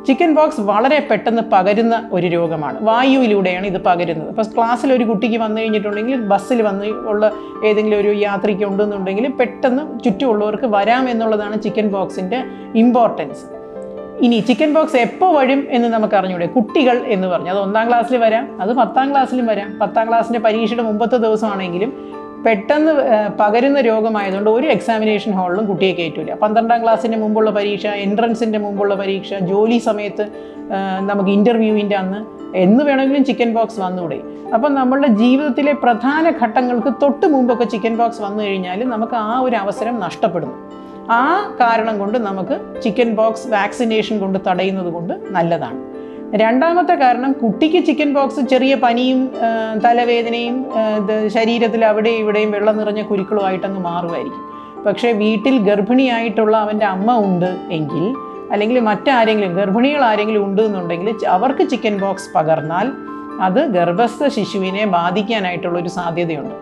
Chicken pox വളരെ പെട്ടെന്ന് പകരുന്ന ഒരു രോഗമാണ്. വായുവിലൂടെയാണ് ഇത് പകരുന്നത്. അപ്പോൾ ക്ലാസ്സിൽ ഒരു കുട്ടിക്ക് വന്നു കഴിഞ്ഞിട്ടുണ്ടെങ്കിൽ, ബസ്സിൽ വന്ന് ഉള്ള ഏതെങ്കിലും ഒരു യാത്രയ്ക്ക് ഉണ്ടെന്നുണ്ടെങ്കിൽ പെട്ടെന്ന് ചുറ്റുമുള്ളവർക്ക് വരാം എന്നുള്ളതാണ് ചിക്കൻ പോക്സിൻ്റെ ഇമ്പോർട്ടൻസ്. ഇനി ചിക്കൻ പോക്സ് എപ്പോൾ വരും എന്ന് നമുക്ക് അറിഞ്ഞൂടെ? കുട്ടികൾ എന്ന് പറഞ്ഞു, അത് 1-ാം ക്ലാസ്സിൽ വരാം, അത് 10-ാം ക്ലാസ്സിലും വരാം. 10-ാം ക്ലാസ്സിൻ്റെ പരീക്ഷയുടെ മുമ്പത്തെ ദിവസമാണെങ്കിലും പെട്ടെന്ന് പകരുന്ന രോഗമായതുകൊണ്ട് ഒരു എക്സാമിനേഷൻ ഹാളിലും കുട്ടിയെ കയറ്റില്ല. 12-ാം ക്ലാസ്സിൻ്റെ മുമ്പുള്ള പരീക്ഷ, എൻട്രൻസിൻ്റെ മുമ്പുള്ള പരീക്ഷ, ജോലി സമയത്ത് നമുക്ക് ഇൻ്റർവ്യൂവിൻ്റെ അന്ന് എന്ന് വേണമെങ്കിലും ചിക്കൻ പോക്സ് വന്നുകൂടെ? അപ്പം നമ്മളുടെ ജീവിതത്തിലെ പ്രധാന ഘട്ടങ്ങൾക്ക് തൊട്ട് മുമ്പൊക്കെ ചിക്കൻ പോക്സ് വന്നു കഴിഞ്ഞാൽ നമുക്ക് ആ ഒരു അവസരം നഷ്ടപ്പെടുന്നു. ആ കാരണം കൊണ്ട് നമുക്ക് ചിക്കൻ പോക്സ് വാക്സിനേഷൻ കൊണ്ട് തടയുന്നത് കൊണ്ട് നല്ലതാണ്. രണ്ടാമത്തെ കാരണം, കുട്ടിക്ക് ചിക്കൻ പോക്സ് ചെറിയ പനിയും തലവേദനയും ശരീരത്തിൽ അവിടെയും ഇവിടെയും വെള്ളം നിറഞ്ഞ കുരുക്കളുമായിട്ടങ്ങ് മാറുമായിരിക്കും. പക്ഷേ വീട്ടിൽ ഗർഭിണിയായിട്ടുള്ള അവൻ്റെ അമ്മ ഉണ്ട് എങ്കിൽ, അല്ലെങ്കിൽ മറ്റാരെങ്കിലും ഗർഭിണികൾ ആരെങ്കിലും ഉണ്ട് എന്നുണ്ടെങ്കിൽ അവർക്ക് ചിക്കൻ പോക്സ് പകർന്നാൽ അത് ഗർഭസ്ഥ ശിശുവിനെ ബാധിക്കാനായിട്ടുള്ളൊരു സാധ്യതയുണ്ട്.